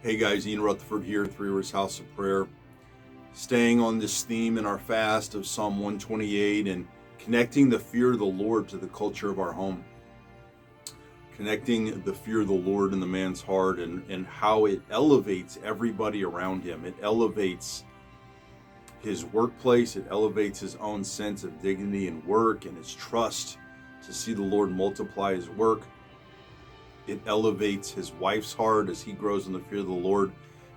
Hey guys, Ian Rutherford here, Three Rivers House of Prayer. Staying on this theme in our fast of Psalm 128 and connecting the fear of the Lord to the culture of our home. Connecting the fear of the Lord in the man's heart and how it elevates everybody around him. It elevates his workplace, it elevates his own sense of dignity and work and his trust to see the Lord multiply his work. It elevates his wife's heart as he grows in the fear of the Lord.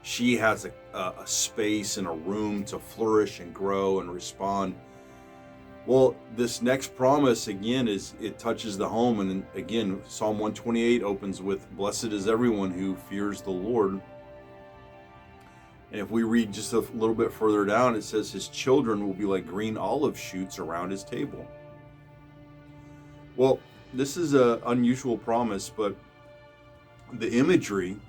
She has a space and a room to flourish and grow and respond. Well, this next promise, again, it touches the home. And again, Psalm 128 opens with, "Blessed is everyone who fears the Lord." And if we read just a little bit further down, it says, "His children will be like green olive shoots around his table." Well, this is an unusual promise, but the imagery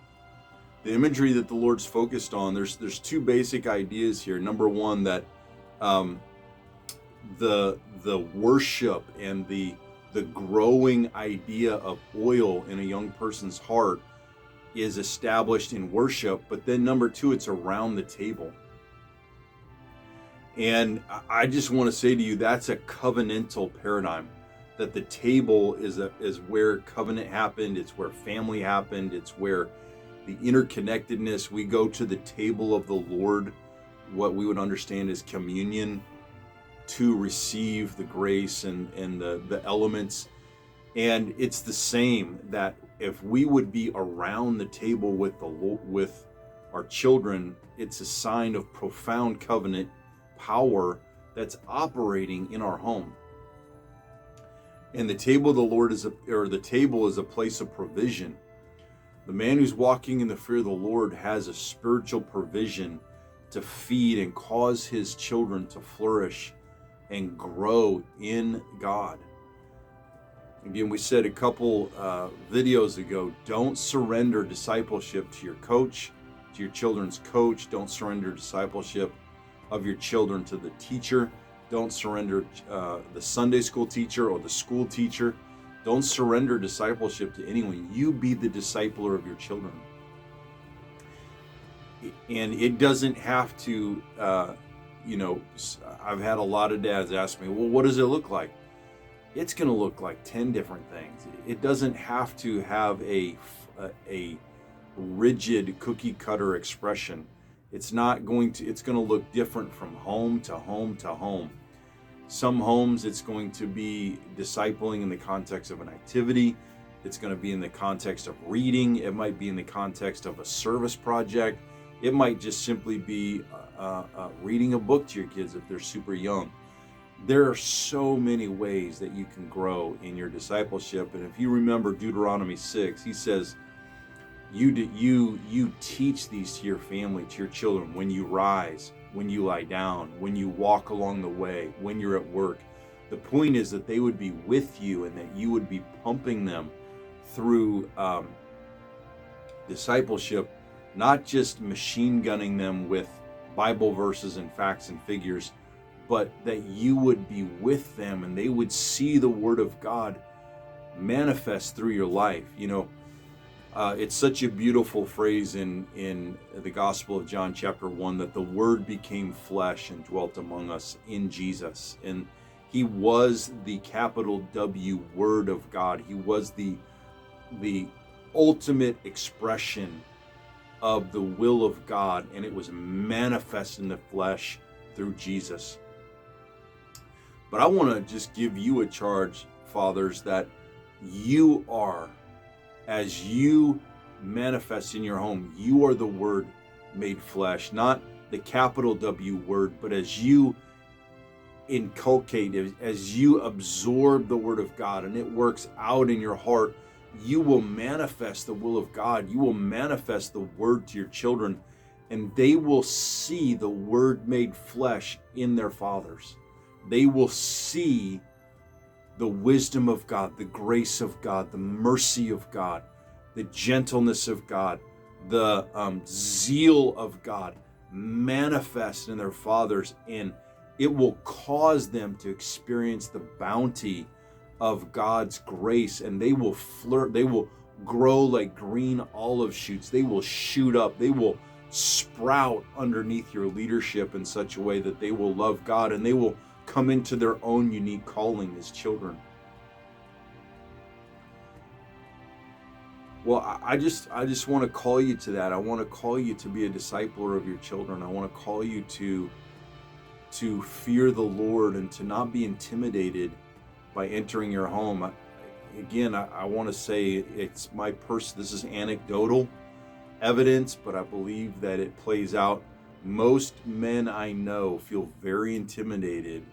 that the Lord's focused on, there's two basic ideas here. Number one, that the worship and the growing idea of oil in a young person's heart is established in worship, but then number two, it's around the table. And I just want to say to you, that's a covenantal paradigm. That the table is where covenant happened, it's where family happened, it's where the interconnectedness, we go to the table of the Lord, what we would understand as communion, to receive the grace and the elements. And it's the same, that if we would be around the table with our children, it's a sign of profound covenant power that's operating in our home. And the table of the Lord the table is a place of provision. The man who's walking in the fear of the Lord has a spiritual provision to feed and cause his children to flourish and grow in God. Again, we said a couple videos ago, don't surrender discipleship to your coach, to your children's coach. Don't surrender discipleship of your children to the teacher. Don't surrender the Sunday school teacher or the school teacher. Don't surrender discipleship to anyone. You be the discipler of your children. And it doesn't have to, I've had a lot of dads ask me, well, what does it look like? It's going to look like 10 different things. It doesn't have to have a rigid cookie cutter expression. It's going to look different from home to home to home. Some homes, it's going to be discipling in the context of an activity. It's going to be in the context of reading. It might be in the context of a service project. It might just simply be reading a book to your kids if they're super young. There are so many ways that you can grow in your discipleship. And if you remember Deuteronomy 6, he says, you teach these to your family, to your children, when you rise, when you lie down, when you walk along the way, when you're at work. The point is that they would be with you and that you would be pumping them through discipleship, not just machine gunning them with Bible verses and facts and figures, but that you would be with them and they would see the Word of God manifest through your life. It's such a beautiful phrase in the Gospel of John chapter 1 that the Word became flesh and dwelt among us in Jesus. And he was the capital W Word of God. He was the ultimate expression of the will of God, and it was manifest in the flesh through Jesus. But I want to just give you a charge, fathers, that you are, as you manifest in your home, you are the Word made flesh, not the capital W Word, but as you inculcate, as you absorb the Word of God and it works out in your heart, you will manifest the will of God. You will manifest the Word to your children, and they will see the Word made flesh in their fathers. They will see the wisdom of God, the grace of God, the mercy of God, the gentleness of God, the zeal of God manifest in their fathers, and it will cause them to experience the bounty of God's grace, and they will grow like green olive shoots. They will shoot up. They will sprout underneath your leadership in such a way that they will love God and they will come into their own unique calling as children. Well, I just want to call you to that. I want to call you to be a discipler of your children. I want to call you to fear the Lord and to not be intimidated by entering your home. Again, I want to say it's this is anecdotal evidence, but I believe that it plays out. Most men I know feel very intimidated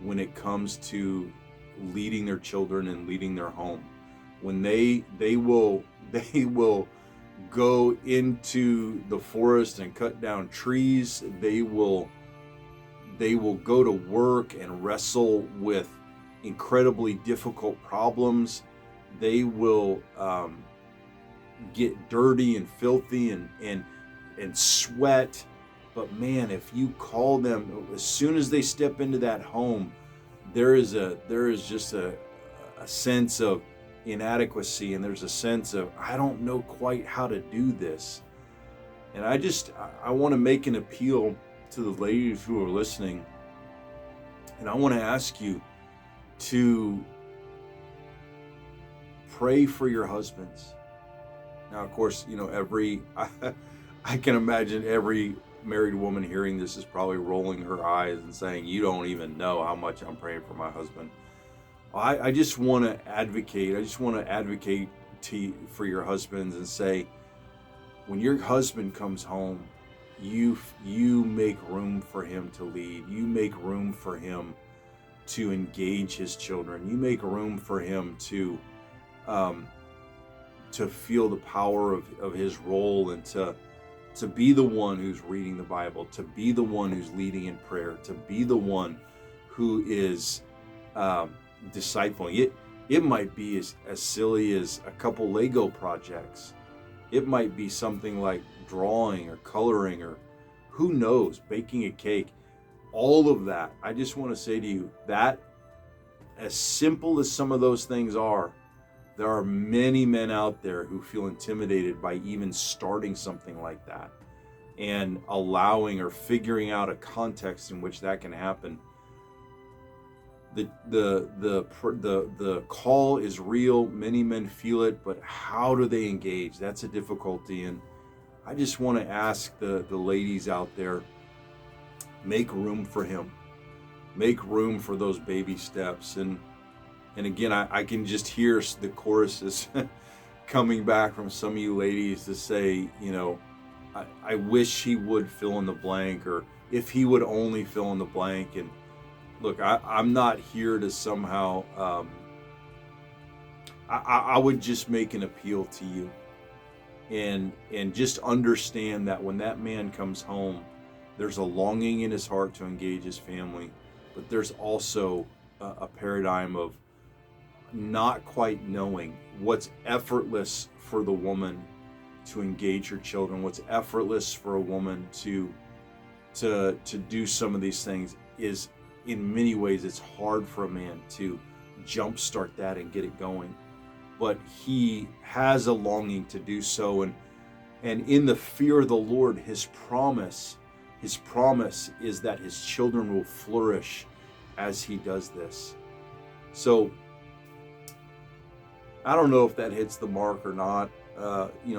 when it comes to leading their children and leading their home. When they will go into the forest and cut down trees. They will go to work and wrestle with incredibly difficult problems. They will get dirty and filthy and sweat. But man, if you call them, as soon as they step into that home, there is just a sense of inadequacy, and there's a sense of, I don't know quite how to do this. And I want to make an appeal to the ladies who are listening, and I want to ask you to pray for your husbands. Now, of course, I can imagine every married woman hearing this is probably rolling her eyes and saying, you don't even know how much I'm praying for my husband. I just want to advocate. I just want to advocate for your husbands and say, when your husband comes home, you make room for him to lead. You make room for him to engage his children. You make room for him to feel the power of his role, and to be the one who's reading the Bible, to be the one who's leading in prayer, to be the one who is discipling. It might be as silly as a couple Lego projects. It might be something like drawing or coloring, or who knows, baking a cake. All of that. I just want to say to you that, as simple as some of those things are, there are many men out there who feel intimidated by even starting something like that and allowing or figuring out a context in which that can happen. The call is real. Many men feel it, but how do they engage? That's a difficulty. And I just want to ask the ladies out there, make room for him. Make room for those baby steps. And again, I can just hear the choruses coming back from some of you ladies to say, I wish he would fill in the blank, or if he would only fill in the blank. And look, I'm not here to somehow, I would just make an appeal to you and just understand that when that man comes home, there's a longing in his heart to engage his family, but there's also a paradigm of not quite knowing what's effortless for the woman to engage her children, what's effortless for a woman to do some of these things is, in many ways, it's hard for a man to jumpstart that and get it going. But he has a longing to do so, and in the fear of the Lord, his promise is that his children will flourish as he does this. So I don't know if that hits the mark or not.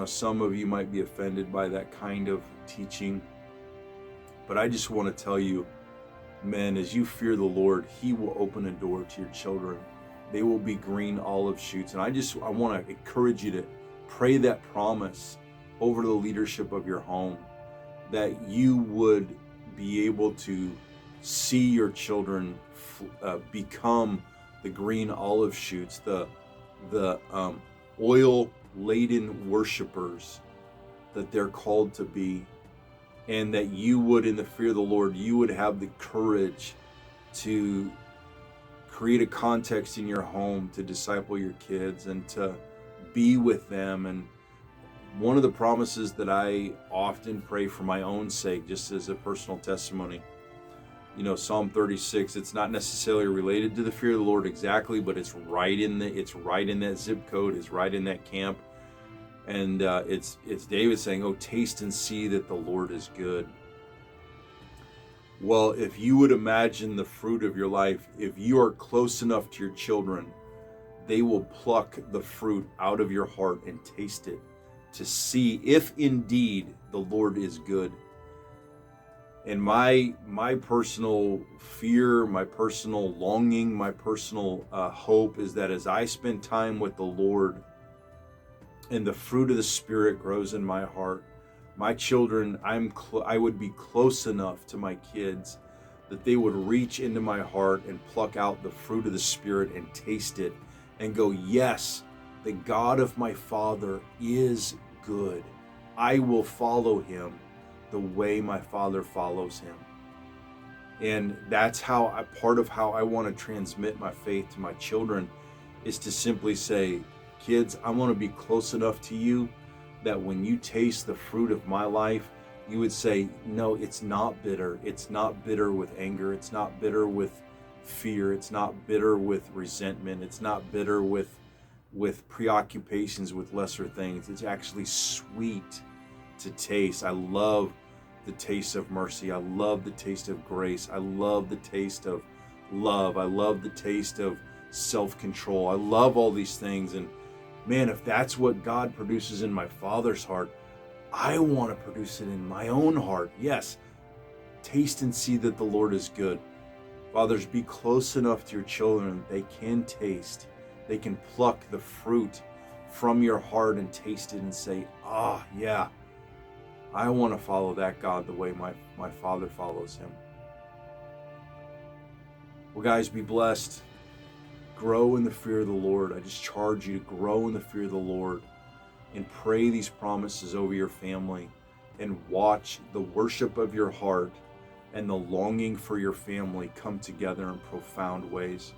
Some of you might be offended by that kind of teaching, but I just want to tell you, men, as you fear the Lord, he will open a door to your children. They will be green olive shoots. And I want to encourage you to pray that promise over the leadership of your home, that you would be able to see your children become the green olive shoots, the oil-laden worshipers that they're called to be. And that you would, in the fear of the Lord, you would have the courage to create a context in your home to disciple your kids and to be with them. And one of the promises that I often pray for my own sake, just as a personal testimony, Psalm 36, it's not necessarily related to the fear of the Lord exactly, but it's right in that zip code, it's right in that camp. And it's David saying, "Oh, taste and see that the Lord is good." Well, if you would imagine the fruit of your life, if you are close enough to your children, they will pluck the fruit out of your heart and taste it to see if indeed the Lord is good. And my personal fear, my personal longing, my personal hope is that as I spend time with the Lord and the fruit of the Spirit grows in my heart, my children, I would be close enough to my kids that they would reach into my heart and pluck out the fruit of the Spirit and taste it and go, yes, the God of my Father is good. I will follow him the way my Father follows him. And that's part of how I want to transmit my faith to my children, is to simply say, kids, I want to be close enough to you that when you taste the fruit of my life, you would say, no, it's not bitter. It's not bitter with anger. It's not bitter with fear. It's not bitter with resentment. It's not bitter with preoccupations with lesser things. It's actually sweet to taste. I love the taste of mercy. I love the taste of grace. I love the taste of love. I love the taste of self-control. I love all these things. And man, if that's what God produces in my Father's heart, I want to produce it in my own heart. Yes, taste and see that the Lord is good. Fathers, be close enough to your children that they can taste. They can pluck the fruit from your heart and taste it and say, yeah, I want to follow that God the way my Father follows him. Well, guys, be blessed. Grow in the fear of the Lord. I just charge you to grow in the fear of the Lord and pray these promises over your family and watch the worship of your heart and the longing for your family come together in profound ways.